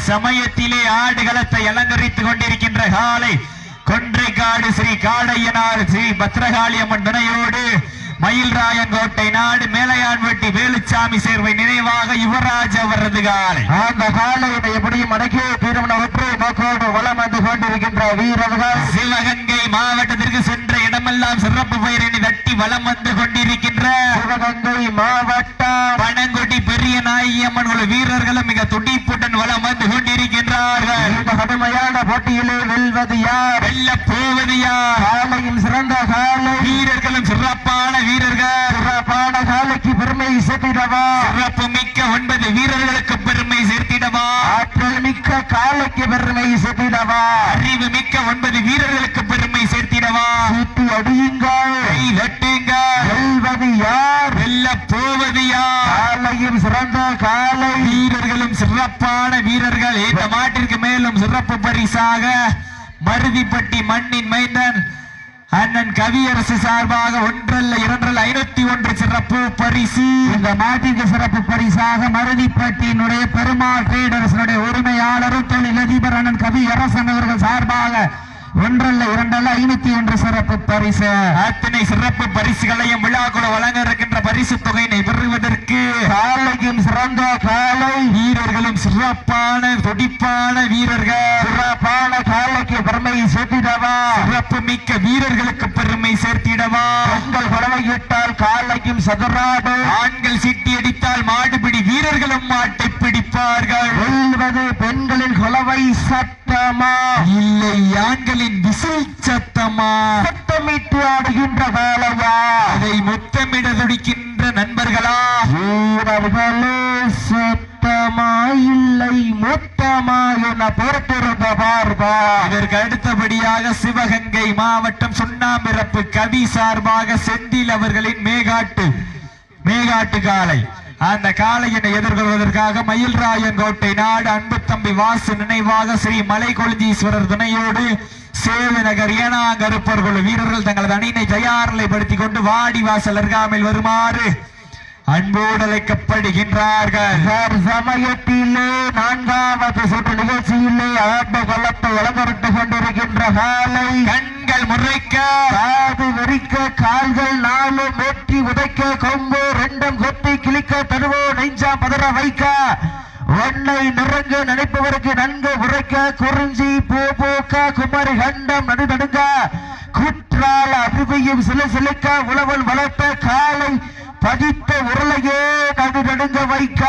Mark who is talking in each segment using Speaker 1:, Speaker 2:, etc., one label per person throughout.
Speaker 1: சமயத்திலே ஆடுகளத்தை அலங்கரித்துக் கொண்டிருக்கின்ற காலை கொன்றைக்காடு ஸ்ரீ காடையனார் ஸ்ரீ பத்ரகாளி அம்மன் துணையோடு மயில்ராயங்கோட்டை நாடு மேலையான்வட்டி வேலுச்சாமி சேர்வை நினைவாக யுவராஜ் அவரது காலை.
Speaker 2: அந்த காலையினை எப்படியும் அடக்கிய தீர்மான ஒற்றை நோக்கோடு வளம் வந்து கொண்டிருக்கின்ற வீரர்கள்
Speaker 1: சிவகங்கை மாவட்டத்திற்கு சென்ற இடமெல்லாம் சிறப்பு பெயரினை தட்டி வளம் வந்து கொண்டிருக்கின்ற
Speaker 2: சிவகங்கை மாவட்டம்
Speaker 1: பனங்குடி பெரிய நாயம்மன் குழு வீரர்களும் மிக துடிப்புடன் வளம் வந்து கொண்டிருக்கின்றார்கள்.
Speaker 2: இந்த கடுமையான போட்டியிலே வெல்வது யார்,
Speaker 1: வெல்ல போவது யார்?
Speaker 2: காலையும் சிறந்த காலை,
Speaker 1: வீரர்களும் சிறப்பான வீரர்கள்.
Speaker 2: சிறப்பான காலைக்கு பெருமை சேர்த்திடவா,
Speaker 1: சிறப்பு மிக்க 9 வீரர்களுக்கு பெருமை சேர்த்திடவா,
Speaker 2: ஆற்றல் மிக்க காலைக்கு பெருமை சேர்த்திடவா,
Speaker 1: அறிவு மிக்க 9 வீரர்களுக்கு பெருமை சேர்த்திடவா.
Speaker 2: சீட்டி அடியுங்கள்,
Speaker 1: கை தட்டுங்கள்.
Speaker 2: வெல்வது யார்,
Speaker 1: வெல்ல போவது யார்?
Speaker 2: காலையும் சிறந்த காலை,
Speaker 1: வீரர்களும் சிறப்பான வீரர்கள். இந்த மாட்டிற்கு மேலும் சிறப்பு பரிசாக மருதிப்பட்டி மண்ணின் மைந்தன் அண்ணன் கவியரசு சார்பாக 1 2 501 சிறப்பு பரிசு.
Speaker 2: இந்த நாட்டிற்கு சிறப்பு பரிசாக மருதிப்பட்டியினுடைய பெருமாள் ட்ரேடர்ஸ் உரிமையாளரும் தொழிலதிபர் அண்ணன் கவியரசன் அவர்கள் சார்பாக 1 2 501 சிறப்பு பரிசு.
Speaker 1: அத்தனை சிறப்பு பரிசுகளையும் விழாக்குழு வழங்க இருக்கின்ற பரிசு தொகையினை பெறுவதற்கு
Speaker 2: காலையும் சிறந்த காலை,
Speaker 1: வீரர்களும் சிறப்பான துடிப்பான வீரர்கள்.
Speaker 2: சிறப்பான காலைக்கு பெருமை சேர்த்திடவா,
Speaker 1: சிறப்பு மிக்க வீரர்களுக்கு பெருமை சேர்த்திடவா.
Speaker 2: பெண்கள் பறவையிட்டால் காலைக்கும் சதுராடு,
Speaker 1: ஆண்கள் சிட்டி அடித்தால் மாடுபிடி வீரர்களும் மாட்டை பிடிப்பார்கள்.
Speaker 2: வெல்வது பெண்களின் கொலவை சட்டமா,
Speaker 1: இல்லை ஆண்களின் விசில் சத்தமா?
Speaker 2: சத்தமிட்டு ஆடுகின்ற வேலையா,
Speaker 1: அதை முத்தமிட துடிக்கின்ற நண்பர்களா?
Speaker 2: வீரர்களே சத்தமா இல்லை மொத்தமா என பொறுத்திருந்த பார்ப்பா.
Speaker 1: இதற்கு அடுத்தபடியாக சிவகங்கை மாவட்டம் சுண்ணாம்பிறப்பு கவி சார்பாக செந்தில் அவர்களின் மேகாட்டு காலை. அந்த காளையினை எதிர்கொள்வதற்காக மயில்ராயங்கோட்டை நாடு அன்பு தம்பி வாசு நினைவாக ஸ்ரீ மலை கொழுந்தீஸ்வரர் துணையோடு சேது நகர் ஏனாங்கருப்பர் குழு வீரர்கள் தங்களது அணியினை தயார் நிலைப்படுத்திக் கொண்டு வாடி வாசல் அருகாமையில் வருமாறு அன்போடு அழைக்கப்படுகின்றார்கள்.
Speaker 2: சமயத்திலே 4வது சுற்று நிகழ்ச்சியிலே ஆட்ட களத்தை அலங்கரித்துக் கொண்டிருக்கின்ற காலை,
Speaker 1: கண்கள் முறைக்க,
Speaker 2: காது வெறிக்க, கால்கள் 4 வெற்றி உதைக்க, கொம்பு 2 கொத்தி கிளிக்க, தருவோ நெஞ்சா பதற வைக்க, ஒன்னை நெருங்க நினைப்பவருக்கு நன்கு உரைக்க, குறிஞ்சி பூக்க, குமரி கண்டம் நடுநடுங்க, குற்றால அருவியும் சிலுக்க, உழவல் வளர்த்த காலை பதித்த உருளையே நடுநடுங்க வைக்க,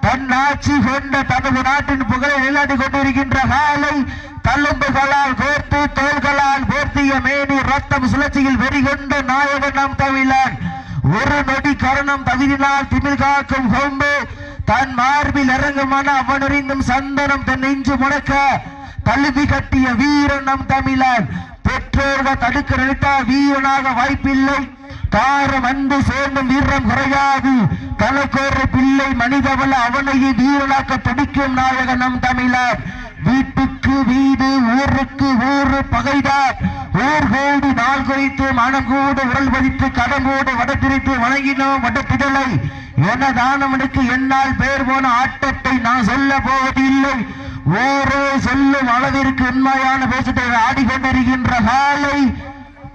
Speaker 2: தன் ஆட்சி கொண்ட தனது நாட்டின் புகழை நிலைநாட்டி கொண்டிருக்கின்ற காலை, தள்ளும்புகளால் கோர்த்து தோள்களால் போர்த்திய மேனி ரத்தம் சுழற்சியில் வெறிகொண்ட நாயகன் நம் தமிழன், ஒரு நொடி கரணம் தவிரினால் திமிழ் காக்கும் கொம்பு, தன் மார்பில் இறங்குமான அவனறிந்தும் சந்தனம் தன் நெஞ்சு முடக்க தழுவி கட்டிய வீரன் நம் தமிழன். பெற்றோர்கள் தடுக்க நினைத்தால் வீரனாக வாய்ப்பில்லை, தாரம் அன்பு சேர்ந்தும் வீரம் குறையாது, தனக்கோரு பிள்ளை மனிதவள அவனையே வீரனாக்க துடிக்கும் நாயகன் நம் தமிழர். வீட்டுக்கு வீடு ஊருக்கு ஊரு பகைதார், ஊர் கோடி நாள் குறித்து மனம் கூடு உடல் பதித்து கடம்போடு வடத்திரித்து வணங்கினோம் வடத்திடலை என தானவனுக்கு என்னால் பெயர் போன ஆட்டத்தை நான் சொல்ல போவதில்லை. ஊரே சொல்லும் அளவிற்கு உண்மையான பேசத்தை ஆடிக்கொண்டிருக்கின்ற காலை,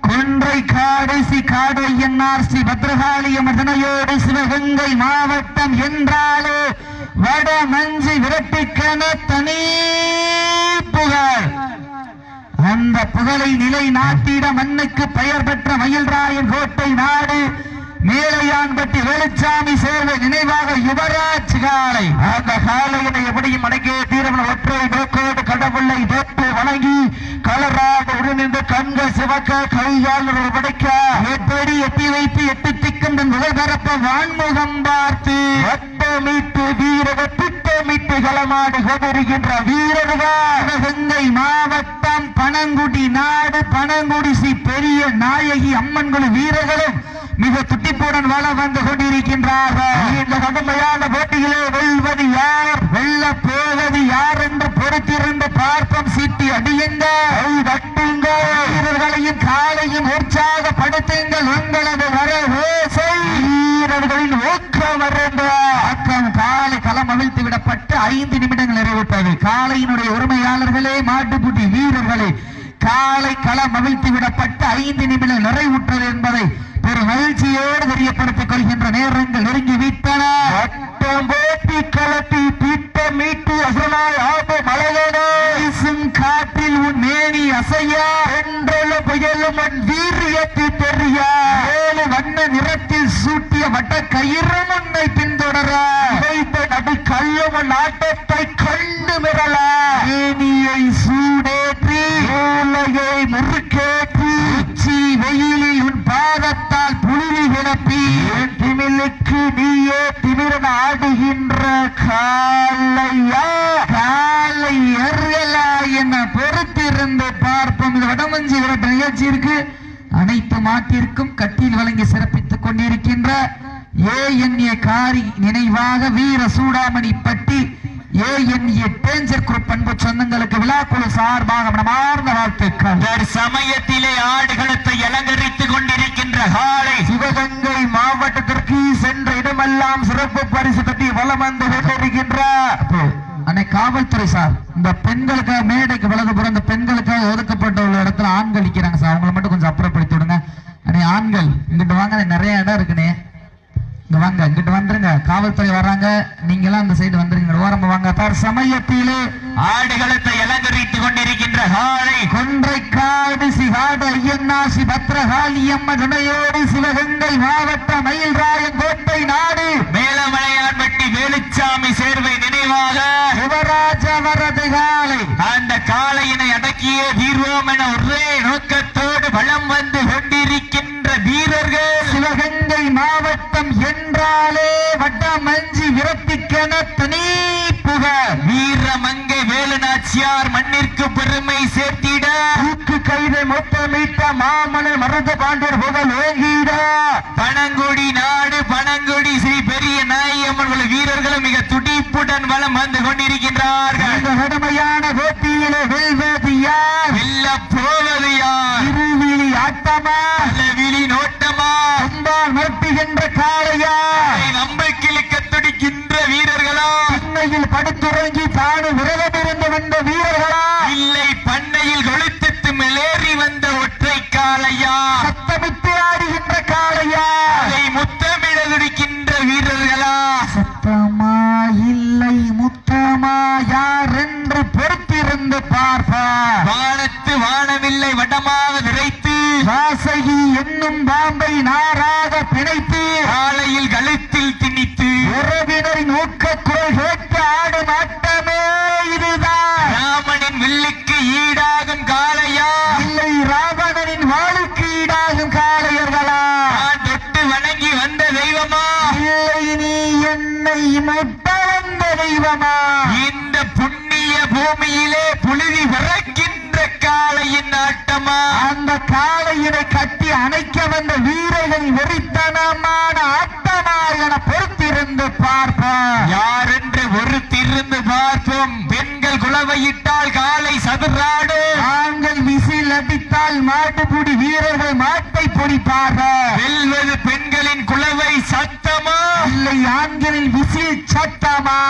Speaker 2: கொன்றைக்காடு ஸ்ரீ காடையனார் ஸ்ரீ பத்ரகாளி அம்மன் துணையோடு சிவகங்கை மாவட்டம் என்றாலே வட மஞ்சு விரட்டுக்கென தனி புகழ். அந்த புகழை நிலை நாட்டிட மண்ணுக்கு பெயர் பெற்ற மயில்ராயன் கோட்டை நாடு மேலையான்பட்டி வேலுச்சாமி சேர்வை நினைவாக யுவராஜ் காலை. அந்த காலையினை எப்படியும் அடங்கிய தீரவன ஒற்றை நோக்கோடு கடவுளை தோற்று வணங்கி கலராக உடனிருந்து கண்கள் சிவக்க கையால் படைக்க எப்படி எட்டி வைத்து எட்டு திக்கும் தன் முதல் பரப்ப வான்முகம் பார்த்து வட்டமிட்டு வீரர்கள் திட்டமிட்டு களமாடி கொண்டிருக்கின்ற வீரர்கள் சிவகங்கை மாவட்டம் பனங்குடி நாடு பனங்குடி ஸ்ரீ பெரிய நாயகி அம்மன் குழு வீரர்களும் மிக துட்டிப்புடன் வள வந்து கொண்டிருக்கின்றார்கள். இந்த கடுமையான போட்டியிலே வெல்வது யார், வெல்ல போவது யார் என்று பொறுத்திருந்து பார்ப்போம். சீட்டி அடியுங்கள், தட்டுங்கள், வீரர்களையும் காலையும் உற்சாகப்படுத்துங்கள். உங்களது வர ஓசை வீரர்களின் ஊக்கம் வருந்த ஆக்கம் காலை களம் அவிழ்த்து விடப்பட்டு 5 நிமிடங்கள் நிறைவுற்றது. காளையினுடைய உரிமையாளர்களே, மாட்டுக்குட்டி வீரர்களே, காலை களம் அவிழ்த்து விடப்பட்ட 5 நிமிடம் நிறைவுற்றது என்பதை பெரும் மகிழ்ச்சியோடு தெரியப்படுத்திக் கொள்கின்ற நேரங்கள் நெருங்கி விட்டன. போட்டி களத்தி திட்டமிட்டு அசனாய் ஆப மலையேசும் காட்டில் உன் மேனி அசையா என்றொல புயலும் உன் வீரியத்தை தெரிய ஏழு வண்ண நிறத்தில் சூட்டிய வட்ட கயிறு உன்னை பின்தொடர வைத்த நடு கல்லும் ஆட்டத்தை கண்டு மிரள மேனியை சூடேற்றி மூளையை முறுக்கேற்றி உச்சி வெயிலில் உன் பாதத்தால் புழுவி கிளப்பி என் திமிலுக்கு நீயே திமிரன் ஆடுகின்ற காளையா காளையர்களா என பொறுத்திருந்து பார்ப்போம். இது வடமஞ்சி விரட்ட நிகழ்ச்சி இருக்கு. அனைத்து மாட்டிற்கும் கட்டில் வழங்கி சிறப்பித்துக் கொண்டிருக்கின்ற ஏஎன்ஏ காரி நினைவாக வீர சூடாமணி பட்டி ஏஎன்ஏ டேஞ்சர் குரூப் அன்பு சொந்தங்களுக்கு விழாக்குழு சார்பாக மனமார்ந்த வாழ்த்துக்கள்.
Speaker 1: சமயத்திலே ஆடுகளத்தை அலங்கரித்துக் கொண்டிருக்கின்ற காளை
Speaker 2: சிவகங்கை மாவட்டத்திற்கு சென்ற இடமெல்லாம் சிறப்பு பரிசு கட்டி வலம் வந்து கொண்டிருக்கின்ற அன்னை காவல்துறை சார், இந்த பெண்களுக்காக மேடைக்கு வலதுபுறம் இந்த பெண்களுக்காக ஒதுக்கப்பட்ட உள்ள இடத்துல ஆண்கள் நிற்கிறாங்க சார், அவங்களை மட்டும் கொஞ்சம் அப்புறப்படுத்தி விடுங்க. அன்னை ஆண்கள் இங்கிட்டு வாங்க, நிறைய இடம் இருக்குனே, இங்க வாங்க, இங்கிட்டு வந்துருங்க. காவல்துறை வராங்க, நீங்க எல்லாம் அந்த சைடு வந்துருங்க, ஓரமா வாங்க. சமயத்திலே
Speaker 1: ஆடுகளத்தை அலங்கரித்துக் கொண்டிருக்கின்ற காளை
Speaker 2: கொன்றைக்காடு சிகாடு ஐயன்னாசி பத்ரகாளியம்மன் துணையோடு சிவகங்கை மாவட்ட மயில்ராயன் கோட்டை நாடு
Speaker 1: மேலமலையான்பட்டி வேலுச்சாமி சேர்வை நினைவாக
Speaker 2: யுவராஜ வரது காளை
Speaker 1: அந்த காளையினை அடக்கிய தீர்வோம் என ஒரே நோக்கத்தோடு வலம் வந்து கொண்டிருக்கின்ற வீரர்கள்
Speaker 2: சிவகங்கை மாவட்டம் என்றாலே வட்டமஞ்சி விரட்டிக்கென தனி புகழ்
Speaker 1: வீரமங்கை வேலுநாச்சியார் மண்ணிற்கு பெருமை சேர்த்திட
Speaker 2: தூக்கு கைதை மொத்தமிட்ட மாமலை மருத பாண்டியர் புகழ் ஓங்கிட
Speaker 1: பனங்குடி நாடு பனங்குடி ஸ்ரீ பெரிய நாயம்மன் வீரர்களும் மிக துடிப்புடன் வலம் வந்து கொண்டிருக்கின்றார்கள்.
Speaker 2: இந்த கடுமையான போட்டியிலே வெல்வது யார்,
Speaker 1: வெல்ல போவது யார்,
Speaker 2: இருவிழி ஆட்டமா
Speaker 1: விழி நோட்டமா,
Speaker 2: அம்பால் மறுப்புகின்ற காளையா,
Speaker 1: நம்பிக்கையிலுக்க துடிக்கின்ற வீரர்களா,
Speaker 2: பண்ணையில் படுத்துறங்கி தாடு விரதம் இருந்து வந்த வீரர்களா,
Speaker 1: இல்லை பண்ணையில் கொளுத்து மேலேறி வந்த ஒற்றை காளையா,
Speaker 2: சத்தமிட்டு ஆடுகின்ற காளையா,
Speaker 1: அதை முத்தமிட துடிக்கின்ற வீரர்களா,
Speaker 2: சத்தமா இல்லை முத்தமா யார் என்று பொறுத்திருந்து பார்ப்பார்.
Speaker 1: வானத்து வானமில்லை வடமாக விரைத்து
Speaker 2: வாசகி என்னும் பாம்பை நாராக பிணைத்து
Speaker 1: காலையில் கழுத்தில் திணித்து
Speaker 2: உறவினரின் ஊக்க குரல் கேட்டு ஆடும் ஆட்டமே இதுதான்.
Speaker 1: ராமனின் வில்லுக்கு ஈடாகும் காளையா,
Speaker 2: இல்லை ராவணனின் வாளுக்கு ஈடாகும் காளையர்களா,
Speaker 1: நான் தொட்டு வணங்கி வந்த தெய்வமா,
Speaker 2: இல்லை நீ என்னை முட்ட வந்த தெய்வமா,
Speaker 1: இந்த புண்ணிய பூமியிலே புழுதி பிறக்கின்ற காளையின் ஆட்டமா,
Speaker 2: அந்த காளையினை கட்டி அணைக்க வந்த வீரர்கள் வெறித்தனமான ஆட்டமா என பொறுத்திருந்து பார்ப்போம்.
Speaker 1: யார் என்று ஒருத்திருந்து பார்ப்போம். பெண்கள் குலவையிட்டால் காளை சதுராடு,
Speaker 2: ஆண்கள் விசில் அடித்தால் மாட்டுப்புடி வீரர்கள் மாட்டை பிடிப்பார்கள்.
Speaker 1: வெல்வது பெண்களின் குலவை சத்தமா,
Speaker 2: இல்லை ஆண்களின் விசில் சத்தமா.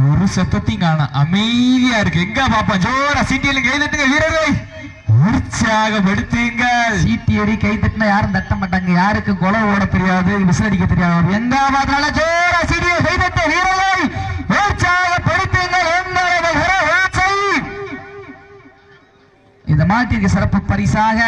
Speaker 1: ஒரு சத்தத்தையும் காண அமைதியா இருக்கு. எங்க பாப்பா ஜோரா சீட்டியில கைதட்டுங்க வீரர்களை உற்சாகப்படுத்துங்கள்.
Speaker 2: சீட்டியடி கை தட்டினா யாரும் தட்ட மாட்டாங்க, யாருக்கு கொலை ஓட தெரியாது, விசில் அடிக்க தெரியாது. எங்காவதால ஜோரா சீட்டியை கை தட்ட வீரர்களை உற்சாகப்படுத்துங்கள். இந்த மாட்டிற்கு சிறப்பு பரிசாக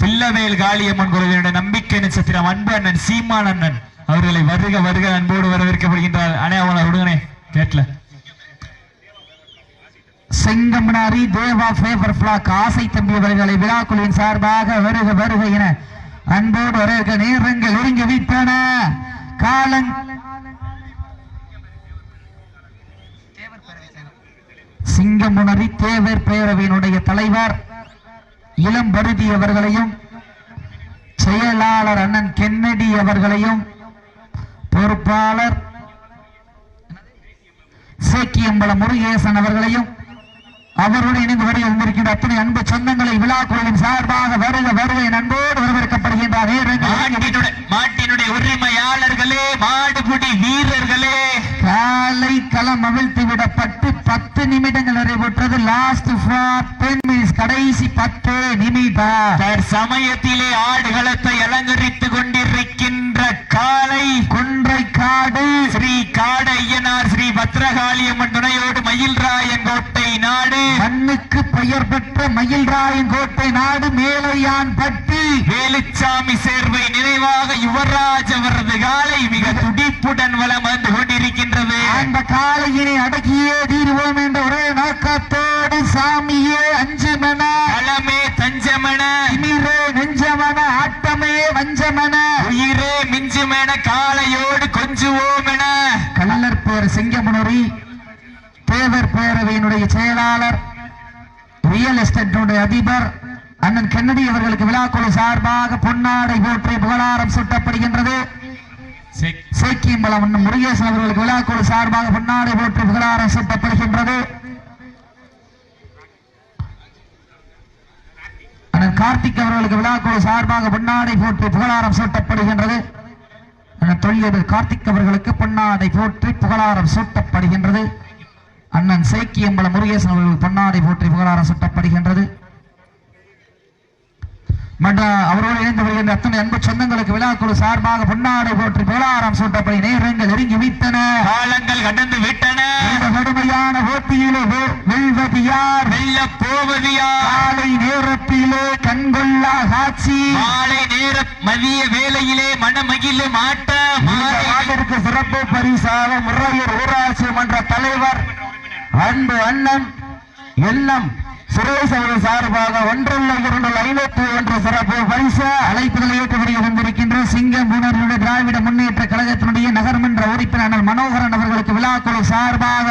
Speaker 1: பிள்ளவேல் காளியம்மன் கோவிலுடைய நம்பிக்கை நட்சத்திரம் அன்பு அண்ணன் சீமான் அண்ணன் அவர்களை வருக வருக அன்போடு வரவேற்கப்படுகின்றார். அண்ணே அவங்களை விடுங்கனே கேட்ல.
Speaker 2: செங்கமனாரி தேவா ஃபேவர் பிளாக் ஆசை தம்பி அவர்களை விழாக்குழுவின் சார்பாக வருக வருக என அன்போடு வரவேற்க நேரங்கள் ஒருங்கி விட்டன. காலங் சிங்கமுனரி தேவர் பேரவையினுடைய தலைவர் இளம் பருதி அவர்களையும் செயலாளர் அண்ணன் கென்னடி அவர்களையும் பொறுப்பாளர் சேக்கியம்பலம் முருகேசன் அவர்களையும் அவருடன் இணைந்து வரை வந்திருக்கின்ற அத்தனை அன்பு சொந்தங்களை விழாக்குழுவின் சார்பாக வருக வருகை அன்போடு வரவேற்கப்படுகின்றார்.
Speaker 1: மாட்டினுடைய உரிமையாளர்களே, மாடுபிடி வீரர்களே,
Speaker 2: காலை களம் அவிழ்த்து விடப்பட்டு 10 நிமிடங்கள் நிறைவுற்றது. லாஸ்ட் ஃபார் 10 மினிட்ஸ், கடைசி 10 நிமிடம்.
Speaker 1: சமயத்திலே ஆடுகளத்தை அலங்கரித்துக் கொண்டிருக்கின்ற காலை
Speaker 2: கொன்றை காடு
Speaker 1: ஸ்ரீ காடையனார் ஸ்ரீ பத்ரகாளியம்மன் துணையோடு மயில்ராயங்கோட்டை நாடு,
Speaker 2: மண்ணுக்கு பெயர் பெற்ற மயில்ராயங்கோட்டை நாடு, மேலையான் பட்டி
Speaker 1: வேலுச்சாமி சேர்வை நினைவாக யுவராஜ் அவரது காலை மிக துடிப்புடன் வலம் வந்து கொண்டிருக்கின்றது.
Speaker 2: அந்த காலையினை அடக்கியே தீர்வோம் என்ற ஒரே நோக்கத்தோடு சாமியே அஞ்சுமென,
Speaker 1: களமே தஞ்சமென,
Speaker 2: திமிரே நெஞ்சமென, ஆட்டமே வஞ்சமென,
Speaker 1: உயிரே மிஞ்சுமென, காலையோடு கொஞ்சுவோம் என
Speaker 2: கள்ளர் பேர் சிங்கமுனரி தேவர் பேரவையினுடைய செயலாளர், ரியல் எஸ்டேட் அதிபர் அண்ணன் கென்னடி அவர்களுக்கு விழாக்குழு சார்பாக பொன்னாடை போற்றி புகழாரம் சூட்டப்படுகின்றது. சேக்கியம்பலம் அண்ணன் முருகேசன் அவர்களுக்கு விழாக்குழு சார்பாக பொன்னாடை போற்றி புகழாரம் சூட்டப்படுகின்றது. அண்ணன் கார்த்திக் அவர்களுக்கு விழாக்குழு சார்பாக பொன்னாடை போற்றி புகழாரம் சூட்டப்படுகின்றது. அண்ணன் தொழிலதிபர் கார்த்திக் அவர்களுக்கு பொன்னாடை போற்றி புகழாரம் சூட்டப்படுகின்றது. அண்ணன் சேக்கியம்பலம் முருகேசன் அவர்களுக்கு பொன்னாடை போற்றி புகழாரம் சூட்டப்படுகின்றது. அவரோடு இணைந்து வருகின்ற அத்தனை அன்பு சொந்தங்களுக்கு விழாக்குழு சார்பாக பொன்னாடை போற்றி புகழாரம் சூட்டப்படி நேரங்கள் நெருங்கி விட்டன,
Speaker 1: காலங்கள் கடந்து விட்டன.
Speaker 2: இந்த கடுமையான போட்டியிலே வெல்வது யார்,
Speaker 1: வெல்ல போவது யார்?
Speaker 2: காலை நேரத்திலே கண்கொள்ளா காட்சி,
Speaker 1: மாலை நேர மதிய வேளையிலே மனமகிழும் ஆட்டம்.
Speaker 2: மாட்டிற்கு சிறப்பு பரிசாக முறையூர் ஊராட்சி மன்ற தலைவர் அன்பு அண்ணன் எண்ணம் சுரேஷ் அவர்கள் சார்பாக 1,201 சிறப்பு பரிசு அழைப்புகளை ஏற்றுபடி வந்திருக்கின்ற சிங்கம்புணர்வுடைய திராவிட முன்னேற்ற கழகத்தினுடைய நகர்மன்ற உறுப்பினர் மனோகரன் அவர்களுக்கு விழாக்குழு சார்பாக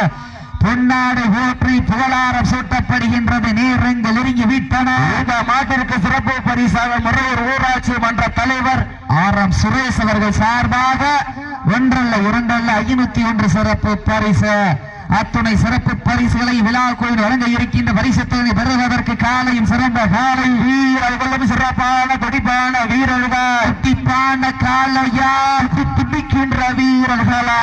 Speaker 2: பொன்னாடை போற்றி புகழாரம் சூட்டப்படுகின்றது. நேரங்கள் நெருங்கி விட்டன. இந்த மாட்டிற்கு சிறப்பு பரிசாக முறையூர் ஊராட்சி மன்ற தலைவர் ஆர்.எம். சுரேஷ் அவர்கள் சார்பாக 1,201 சிறப்பு பரிசு. அத்துணை சிறப்பு பரிசுகளை விழாக்குழுவில் வழங்க இருக்கின்ற பரிசுத்தனை பெறுவதற்கு காலையும் சிறந்த காலை வீரர்களும் சிறப்பான துடிப்பான வீரர்கள், துடிப்பான காலையா, துடிக்கின்ற வீரர்களா,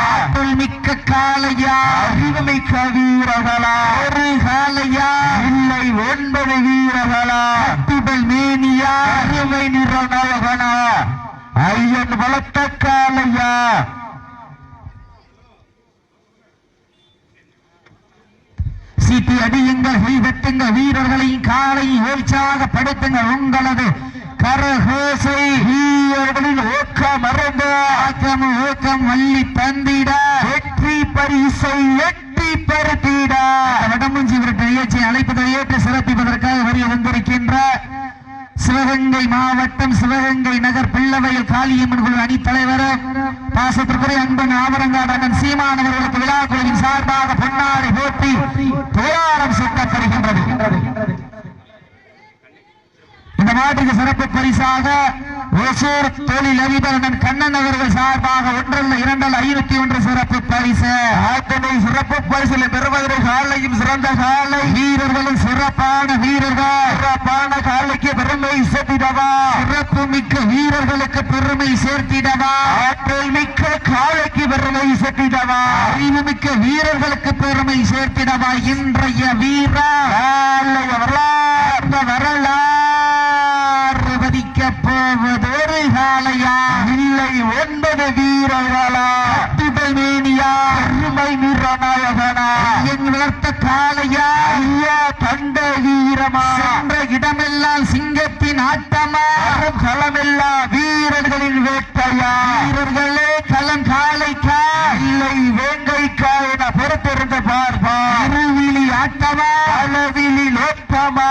Speaker 2: மிக்க காலையா, அறிவுமிக்க வீரர்களா, ஒரு காலையா இல்லை 9 வீரர்களா, துடல் மேனியா, அருமை நிறநகனா, ஐயன் வளர்த்த காலையா. சீட்டி அடியுங்கள், வெட்டுங்கள், வீரர்களையும் காலையும் உற்சாகப்படுத்துங்கள். உங்களது கரகோசை வீரர்களின் ஊக்கம் மறந்து ஊக்கம் வள்ளி தந்திட வெற்றி பரிசை எட்டி பருத்திட வடமுஞ்சி விரட்டு நிகழ்ச்சியை அழைப்பதை ஏற்று சிறப்பிப்பதற்காக வரிய வந்திருக்கின்ற சிவகங்கை மாவட்டம் சிவகங்கை நகர் பிள்ளவையில் காளியம்மன் குழு அணி தலைவர் பாசத்திற்குரிய அன்பன் ஆவரங்காடு அண்ணன் சீமான் அவர்களுக்கு விழா குழுவின் சார்பாக பொன்னாடை போட்டி புகழாரம் சூட்டப்படுகின்றது. இந்த மாட்டுக்கு சிறப்பு பரிசாக ஒசூர் தொழில் அதிபர் அண்ணன் கண்ணன் அவர்கள் சார்பாக 1,201 சிறப்பு பரிசு. அத்தனை சிறப்பு பரிசில் பெறுவதற்கு காலையும் சிறந்த காலை வீரர்களும் சிறப்பான வீரர்கள், சிறப்பான காலைக்கு பெருமை சேர்த்திடவா, சிறப்பு மிக்க வீரர்களுக்கு பெருமை சேர்த்திடவா, ஆற்றல் மிக்க காலைக்கு பெருமை சேர்த்திடவா, அறிவு மிக்க வீரர்களுக்கு பெருமை சேர்த்திடவா. இன்றைய வீர வரலாறு பதிக்க போவது ஒரு காலையா இல்லை 9 வீரர்களா, துடல் மேனியா, அருமை நிறநாயகனா, என் வளர்த்த காலையா, ஐயா தண்ட வீரமா, சென்ற இடமெல்லாம் சிங்கத்தின் ஆட்டமா, களமெல்லாம் வீரர்களின் வேட்டையா, வீரர்களே களம் காலைக்கா இல்லை வேங்கைக்கா என பொறுத்திருந்து பார்ப்பா, இருவிழி ஆட்டமா அளவிலி லோட்டமா,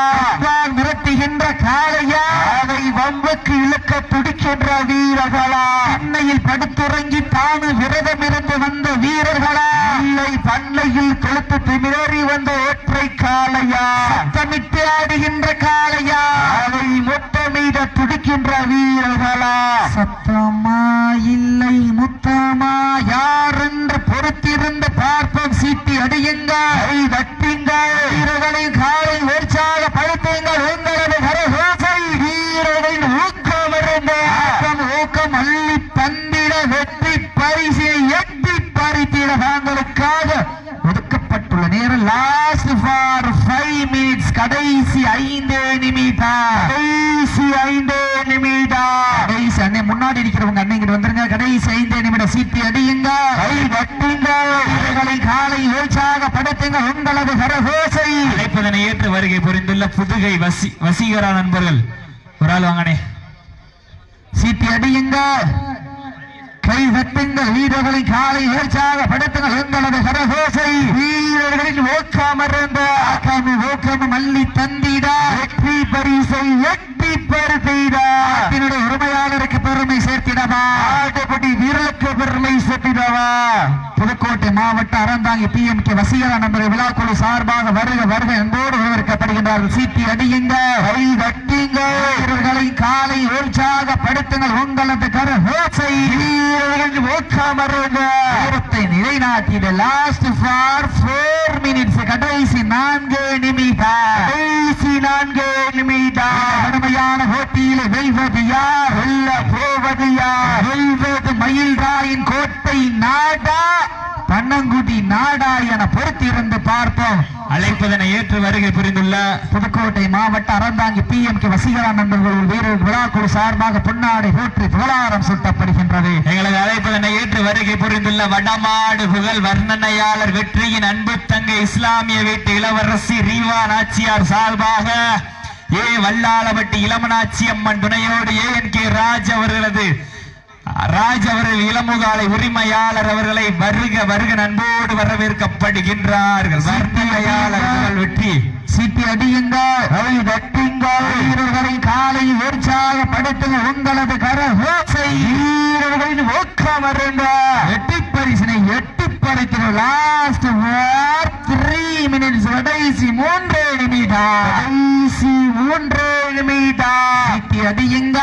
Speaker 2: மிரட்டுகின்ற காலையா, அதை வம்புக்கு இழுக்க துடிக்கின்ற வீரர்களா, பண்ணையில் படுத்துறங்கி தானு விரதம் இருந்து வந்த வீரர்களா, இல்லை பண்ணையில் கொளுத்து திமிரேறி வந்த ஒற்றை காலையா, சத்தமிட்டு ஆடுகின்ற காலையா, அதை முத்தமிட துடிக்கின்ற வீரர்களா, சத்தமா இல்லை முத்தமா யார் என்று பொறுத்திருந்து பார்ப்போம். சீட்டி அடியுங்கள், தட்டுங்கள், வீரர்களை காலை உற்சாகப்படுத்துங்கள். உங்களது கரகோசை வீரர்களின் ஊக்கம் இருந்து ஊக்கம் அள்ளி தந்திட வெற்றி பரிசை எட்டி பறித்திட தாங்கள் சீட்டி அடியுங்க கை கட்டுங்க வீரர்களை காலை உற்சாகப்படுத்துங்க உங்களது கரகோசை
Speaker 1: அழைப்பதனை ஏற்று வருகை புரிந்துள்ள புதுகை வசீகரா நண்பர்கள் ஒரு ஆள் வாங்கனே
Speaker 2: சீட்டி அடியுங்க கை தட்டுங்கள் வீரர்களை காலை உற்சாகப்படுத்துங்கள் உங்களது கரகோசை வீரர்களின் ஓக்காமருந்த ஓக்கம் மல்லி தந்திட வெற்றி பரிசை எட்டி பருத்திட நாட்டினுடைய உரிமையாளருக்கு பெருமை சேர்த்திடவா ஆட்டுப்பட்டி வீரர்களுக்கு பெருமை சேர்த்திடவா புதுக்கோட்டை மாவட்ட அறந்தாங்கி PMK வசீகரா நண்பர்கள் விழாக்குழு சார்பாக வருக வருக என்போடு வரவேற்கப்படுகின்றார்கள் சீட்டி அடியுங்க கை தட்டுங்க வீரர்களை காலை உற்சாகப்படுத்துங்கள் உங்களது கரகோசை வீரத்தை நிலைநாட்டிட லாஸ்ட் ஃபார் 4 மினிட்ஸ் கடைசி 4 நிமிடம் கடுமையான போட்டியில் வெல்வது யார் வெல்ல போவது யார் வெல்வது மயில்ராயின் கோட்டை நாடா பன்னங்குடி நாடா என பொறுத்திருந்து பார்ப்போம்
Speaker 1: அழைப்பதனை ஏற்று வருகை புரிந்துள்ள
Speaker 2: புதுக்கோட்டை மாவட்ட அறந்தாங்கி PMK வசீகரா நண்பர்கள் வீரர் விழாக்குழு சார்பாக பொன்னாடை போற்றி புகழாரம் சூட்டப்படுகின்றது
Speaker 1: எங்களது அழைப்பதனை ஏற்று வருகை புரிந்துள்ள வடமாடு புகழ் வர்ணனையாளர் வெற்றியின் அன்பு தங்கை இஸ்லாமிய வீட்டு இளவரசி ரீவா நாச்சியார் சார்பாக வல்லாளப்பட்டி இளமனாட்சி அம்மன் துணையோடு ANK ராஜ் அவர்கள் இளமுகாலை உரிமையாளர் அவர்களை வருக வருக நண்போடு வரவேற்கப்படுகின்றார்கள் வர்ணனையாளர்கள் வெற்றி
Speaker 2: சீட்டி அடியுங்க வீரர்களை காலை உற்சாகப்படுத்துங்க உங்களது கரகோசை வீரர்களின் ஊக்கம் எட்டி பரிசினை எட்டி பறிக்கிற லாஸ்ட் 3 மினிட்ஸ் கடைசி 3 நிமிடம் சீட்டி அடியுங்க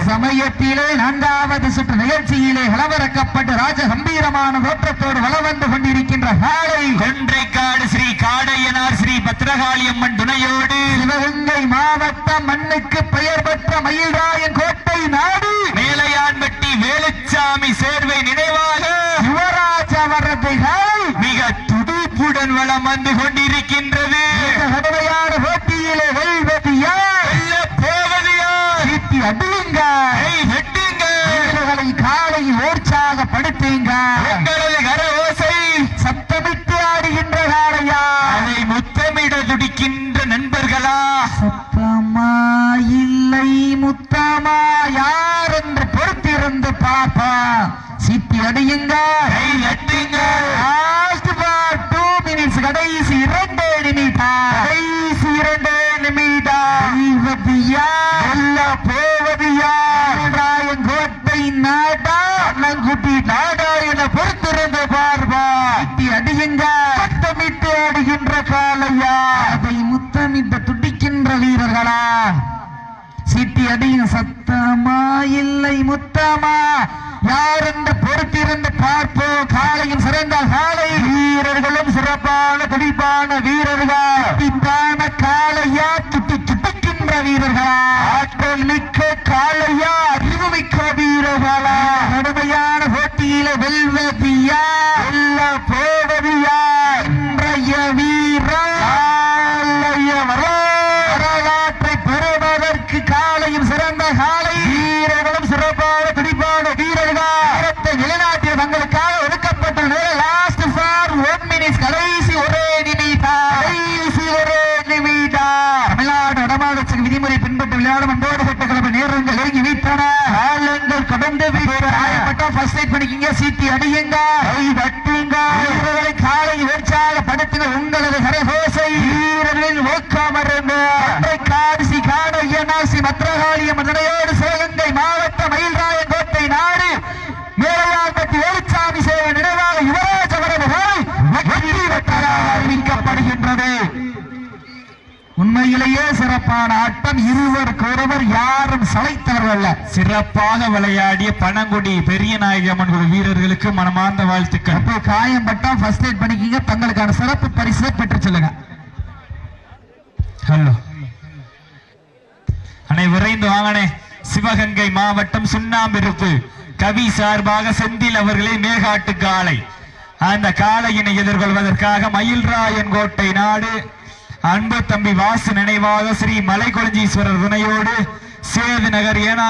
Speaker 2: சமயத்திலே 4வது சுற்று நிகழ்ச்சியிலே கலவரக்கப்பட்டு ராஜ கம்பீரமான தோற்றத்தோடு வலம் வந்து கொண்டிருக்கின்ற காலை
Speaker 1: கொன்றைக்காடு ஸ்ரீ காடையனார் ஸ்ரீ பத்ரகாளி அம்மன் துணையோடு
Speaker 2: சிவகங்கை மாவட்டம் மண்ணுக்கு பெயர் பெற்ற மயில்ராயன் கோட்டை நாடு
Speaker 1: மேலையான்பட்டி வேலுச்சாமி சேர்வை நினைவாக
Speaker 2: யுவராஜ அவரது காலை
Speaker 1: மிக துடிப்புடன் வலம் வந்து கொண்டிருக்கின்றது
Speaker 2: கடுமையான போட்டியிலே வெல்வது யார்
Speaker 1: வெல்ல போவது யார்
Speaker 2: சீட்டி அடியுங்க வீரர்களை காலை உற்சாகப்படுத்துங்க
Speaker 1: எங்களது கரஓசை
Speaker 2: சத்தமிட்டு ஆடுகின்ற காளையா
Speaker 1: அதை முத்தமிட துடிக்கின்ற நண்பர்களா
Speaker 2: சத்தமா இல்லை முத்தமா யார் என்று பொறுத்திருந்து பாப்பா சீட்டி அடியுங்க லாஸ்ட் ஃபார் 2 மினிட்ஸ் கடைசி 2 நிமிடம் வெல்ல போவது யார் கோட்டை நாடா அண்ணங்குட்டி நாடா என பொறுத்திருந்து பார்வா சீட்டி அடியுங்க சத்தமிட்டு ஆடுகின்ற காளையா அதை முத்தமிட்டு துடிக்கின்ற வீரர்களா சீட்டி அடியுங்க சத்தமா இல்லை முத்தமா யார் என்று பொறுத்திருந்து பார்ப்போம் காளையின் சிறந்த காளை வீரர்களும் சிறப்பான துடிப்பான வீரர்கள் துடிப்பான காளையா துடிக்கின்ற வீரர்களா ஆற்றல் மிக்க காளையா அறிவு மிக்க வீரர்களா கடுமையான போட்டியில வெல்வதியா வெல்ல போவதியா இன்றைய வீரர் வரலாற்றை பெறுவதற்கு காளையும் சிறந்த காளை வீரர்களும் சிறப்பான துடிப்பான வீரர்கள் நிலைநாட்டிய தங்களுக்காக ஒதுக்கப்பட்ட லாஸ்ட் ஃபார் 1 மினிட்ஸ் கடைசி 1 நிமிடம் தமிழ்நாடு வடமாநில விதிமுறை பின்பற்றி விளையாடும் அன்போடு சட்ட கிளம்ப நேரங்கள் நெருங்கி வைத்தன காலங்கள் கடந்து ஃபர்ஸ்ட் எய்ட் பண்ணிக்கிங்க சீட்டி அடியுங்க வீரர்களை காலை உற்சாகப்படுத்துங்க உங்களது கரகோசை வீரர்களின் ஊக்கமருந்து காடிசி காடையனாசி பத்ரகாளி அம்மன் துணையோடு சிவகங்கை மாவட்ட மயில்ராயன் கோட்டை நாடு மேலையான்பட்டி வேலுச்சாமி சேவை நினைவாக யுவராஜ அவரது வெற்றி வெற்றியாக அறிவிக்கப்படுகின்றது உண்மையிலேயே சிறப்பான ஆட்டம் இருவருக்கு ஒருவர் யாரும் சளைத்தவர்கள்
Speaker 1: சிறப்பாக விளையாடிய பனங்குடி பெரிய நாயகம்மன் குழு வீரர்களுக்கு மனமார்ந்த வாழ்த்துக்கள்
Speaker 2: அப்போ காயம் பட்டா ஃபர்ஸ்ட் எய்ட் பண்ணிக்கிங்க தங்களுக்கான சிறப்பு பரிசு பெற்று சொல்லுங்க
Speaker 1: ஹலோ அனை விரைந்து வாங்கனே சிவகங்கை மாவட்டம் சுண்ணாம்பிருப்பு கவி சார்பாக செந்தில் அவர்களே மேகாட்டு காளை அந்த காளையினை எதிர்கொள்வதற்காக மயில்ராயன் கோட்டை நாடு அன்பு தம்பி வாசு நினைவாக ஸ்ரீ மலைக்கொளஞ்சீஸ்வரர் துணையோடு சேது நகர் ஏனா